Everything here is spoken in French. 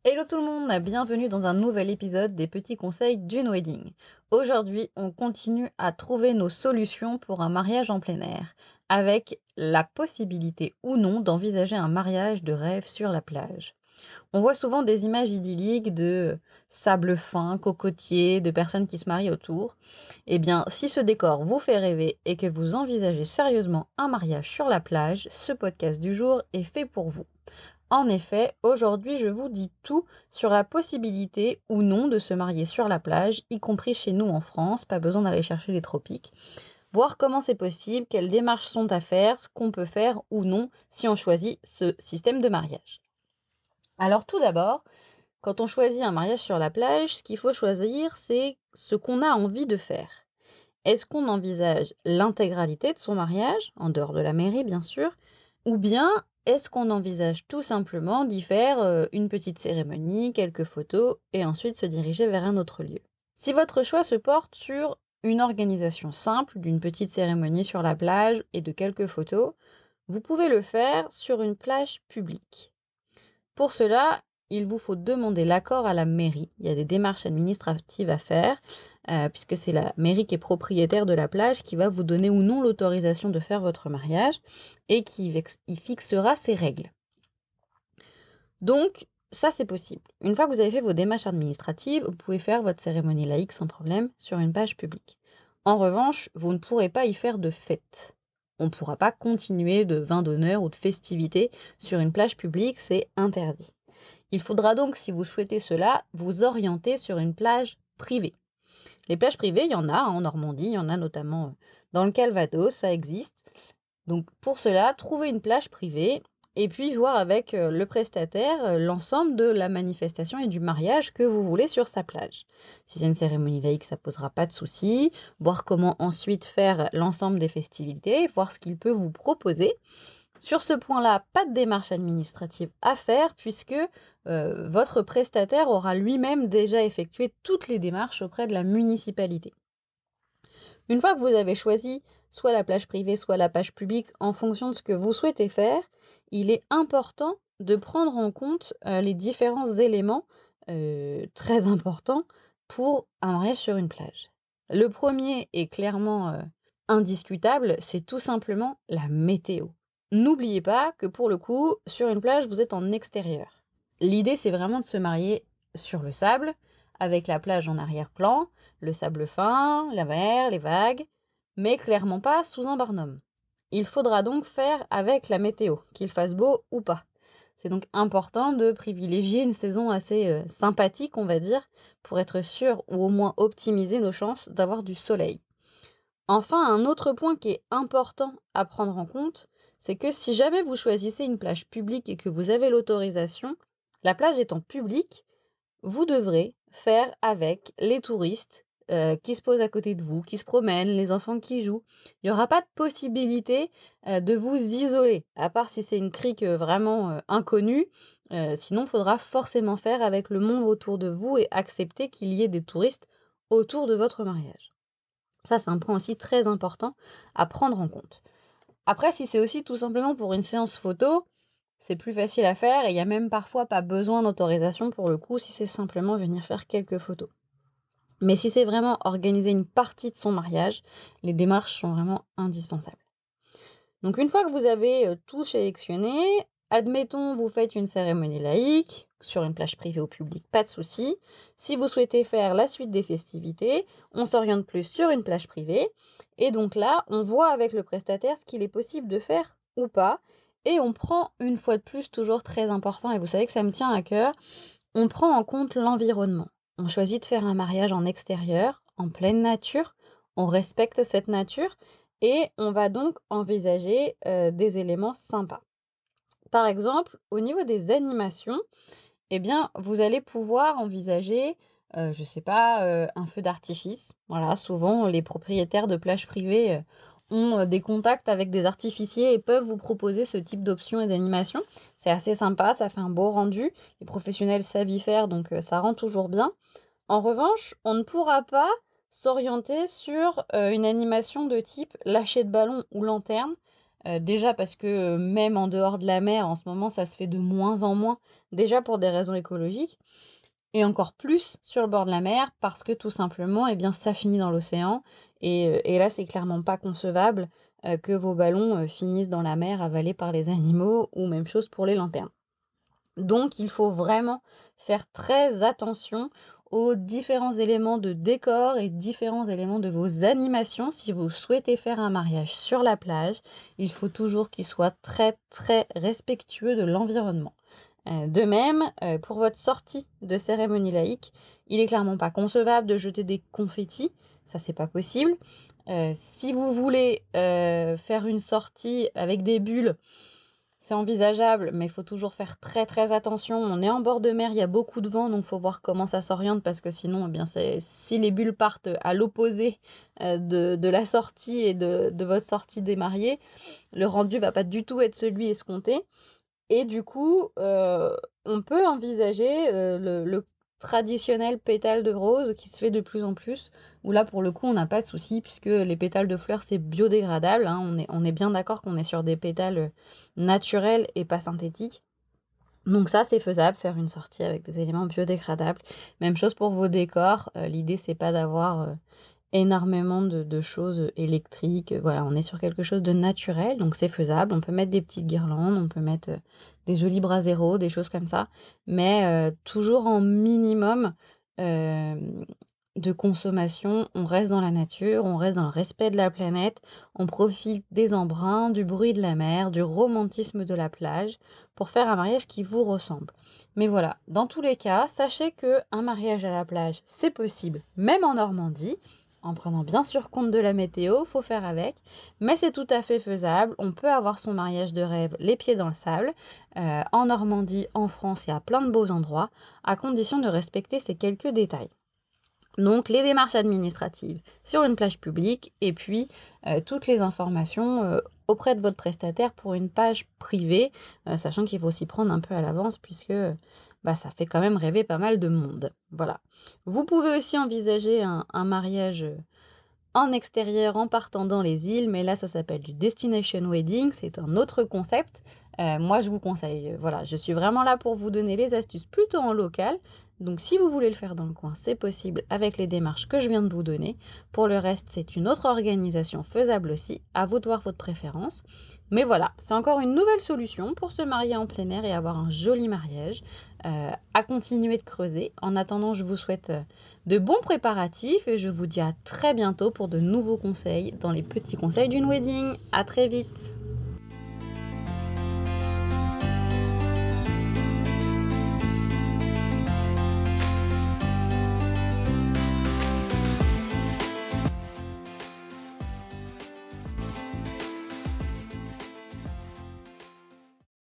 Hello tout le monde, bienvenue dans un nouvel épisode des petits conseils d'une wedding. Aujourd'hui, on continue à trouver nos solutions pour un mariage en plein air, avec la possibilité ou non d'envisager un mariage de rêve sur la plage. On voit souvent des images idylliques de sable fin, cocotiers, de personnes qui se marient autour. Eh bien, si ce décor vous fait rêver et que vous envisagez sérieusement un mariage sur la plage, ce podcast du jour est fait pour vous. En effet, aujourd'hui, je vous dis tout sur la possibilité ou non de se marier sur la plage, y compris chez nous en France, pas besoin d'aller chercher les tropiques. Voir comment c'est possible, quelles démarches sont à faire, ce qu'on peut faire ou non si on choisit ce système de mariage. Alors tout d'abord, quand on choisit un mariage sur la plage, ce qu'il faut choisir, c'est ce qu'on a envie de faire. Est-ce qu'on envisage l'intégralité de son mariage, en dehors de la mairie bien sûr, ou bien est-ce qu'on envisage tout simplement d'y faire une petite cérémonie, quelques photos, et ensuite se diriger vers un autre lieu? Si votre choix se porte sur une organisation simple d'une petite cérémonie sur la plage et de quelques photos, vous pouvez le faire sur une plage publique. Pour cela, il vous faut demander l'accord à la mairie. Il y a des démarches administratives à faire, puisque c'est la mairie qui est propriétaire de la plage qui va vous donner ou non l'autorisation de faire votre mariage et qui y fixera ses règles. Donc, ça, c'est possible. Une fois que vous avez fait vos démarches administratives, vous pouvez faire votre cérémonie laïque sans problème sur une plage publique. En revanche, vous ne pourrez pas y faire de fête. On ne pourra pas continuer de vin d'honneur ou de festivités sur une plage publique, c'est interdit. Il faudra donc, si vous souhaitez cela, vous orienter sur une plage privée. Les plages privées, il y en a en Normandie, il y en a notamment dans le Calvados, ça existe. Donc pour cela, trouvez une plage privée et puis voir avec le prestataire l'ensemble de la manifestation et du mariage que vous voulez sur sa plage. Si c'est une cérémonie laïque, ça ne posera pas de soucis. Voir comment ensuite faire l'ensemble des festivités, voir ce qu'il peut vous proposer. Sur ce point-là, pas de démarche administrative à faire puisque votre prestataire aura lui-même déjà effectué toutes les démarches auprès de la municipalité. Une fois que vous avez choisi soit la plage privée, soit la plage publique en fonction de ce que vous souhaitez faire, il est important de prendre en compte les différents éléments très importants pour un mariage sur une plage. Le premier est clairement indiscutable, c'est tout simplement la météo. N'oubliez pas que pour le coup, sur une plage, vous êtes en extérieur. L'idée, c'est vraiment de se marier sur le sable, avec la plage en arrière-plan, le sable fin, la mer, les vagues, mais clairement pas sous un barnum. Il faudra donc faire avec la météo, qu'il fasse beau ou pas. C'est donc important de privilégier une saison assez sympathique, on va dire, pour être sûr ou au moins optimiser nos chances d'avoir du soleil. Enfin, un autre point qui est important à prendre en compte, c'est que si jamais vous choisissez une plage publique et que vous avez l'autorisation, la plage étant publique, vous devrez faire avec les touristes qui se posent à côté de vous, qui se promènent, les enfants qui jouent. Il n'y aura pas de possibilité de vous isoler, à part si c'est une crique vraiment inconnue. Sinon, il faudra forcément faire avec le monde autour de vous et accepter qu'il y ait des touristes autour de votre mariage. Ça, c'est un point aussi très important à prendre en compte. Après, si c'est aussi tout simplement pour une séance photo, c'est plus facile à faire et il n'y a même parfois pas besoin d'autorisation pour le coup si c'est simplement venir faire quelques photos. Mais si c'est vraiment organiser une partie de son mariage, les démarches sont vraiment indispensables. Donc une fois que vous avez tout sélectionné, admettons vous faites une cérémonie laïque, sur une plage privée au public, pas de souci. Si vous souhaitez faire la suite des festivités, on s'oriente plus sur une plage privée. Et donc là, on voit avec le prestataire ce qu'il est possible de faire ou pas. Et on prend, une fois de plus, toujours très important, et vous savez que ça me tient à cœur, on prend en compte l'environnement. On choisit de faire un mariage en extérieur, en pleine nature. On respecte cette nature et on va donc envisager des éléments sympas. Par exemple, au niveau des animations, eh bien, vous allez pouvoir envisager, je sais pas, un feu d'artifice. Voilà, souvent les propriétaires de plages privées, ont, des contacts avec des artificiers et peuvent vous proposer ce type d'options et d'animation. C'est assez sympa, ça fait un beau rendu. Les professionnels savent y faire, donc ça rend toujours bien. En revanche, on ne pourra pas s'orienter sur, une animation de type lâcher de ballon ou lanterne, Déjà parce que, même en dehors de la mer, en ce moment, ça se fait de moins en moins, déjà pour des raisons écologiques et encore plus sur le bord de la mer parce que tout simplement, eh bien, ça finit dans l'océan et là, c'est clairement pas concevable, que vos ballons, finissent dans la mer avalés par les animaux ou même chose pour les lanternes. Donc il faut vraiment faire très attention aux différents éléments de décor et différents éléments de vos animations. Si vous souhaitez faire un mariage sur la plage, il faut toujours qu'il soit très très respectueux de l'environnement. De même, pour votre sortie de cérémonie laïque, il est clairement pas concevable de jeter des confettis, ça c'est pas possible. Si vous voulez faire une sortie avec des bulles, c'est envisageable, mais il faut toujours faire très très attention. On est en bord de mer, il y a beaucoup de vent, donc il faut voir comment ça s'oriente parce que sinon, eh bien, si les bulles partent à l'opposé de la sortie et de votre sortie des mariés, le rendu va pas du tout être celui escompté. Et du coup, on peut envisager le traditionnel pétale de rose qui se fait de plus en plus, où là, pour le coup, on n'a pas de souci puisque les pétales de fleurs, c'est biodégradable, hein. On est bien d'accord qu'on est sur des pétales naturels et pas synthétiques. Donc ça, c'est faisable, faire une sortie avec des éléments biodégradables. Même chose pour vos décors. L'idée, c'est pas d'avoir énormément de choses électriques. Voilà, on est sur quelque chose de naturel, donc c'est faisable. On peut mettre des petites guirlandes, on peut mettre des jolis braseros, des choses comme ça, mais toujours en minimum euh, de consommation. On reste dans la nature, on reste dans le respect de la planète, on profite des embruns, du bruit de la mer, du romantisme de la plage pour faire un mariage qui vous ressemble. Mais voilà, dans tous les cas, sachez que un mariage à la plage, c'est possible, même en Normandie en prenant bien sûr compte de la météo, faut faire avec, mais c'est tout à fait faisable. On peut avoir son mariage de rêve les pieds dans le sable. En Normandie, en France, il y a plein de beaux endroits, à condition de respecter ces quelques détails. Donc les démarches administratives sur une plage publique et puis toutes les informations auprès de votre prestataire pour une page privée, sachant qu'il faut s'y prendre un peu à l'avance puisque ça fait quand même rêver pas mal de monde. Voilà. Vous pouvez aussi envisager un mariage en extérieur en partant dans les îles, mais là ça s'appelle du destination wedding, c'est un autre concept. Moi je vous conseille, voilà, je suis vraiment là pour vous donner les astuces plutôt en local. Donc si vous voulez le faire dans le coin, c'est possible avec les démarches que je viens de vous donner. Pour le reste, c'est une autre organisation faisable aussi, à vous de voir votre préférence. Mais voilà, c'est encore une nouvelle solution pour se marier en plein air et avoir un joli mariage. À continuer de creuser. En attendant, je vous souhaite de bons préparatifs et je vous dis à très bientôt pour de nouveaux conseils dans les petits conseils d'une wedding. À très vite!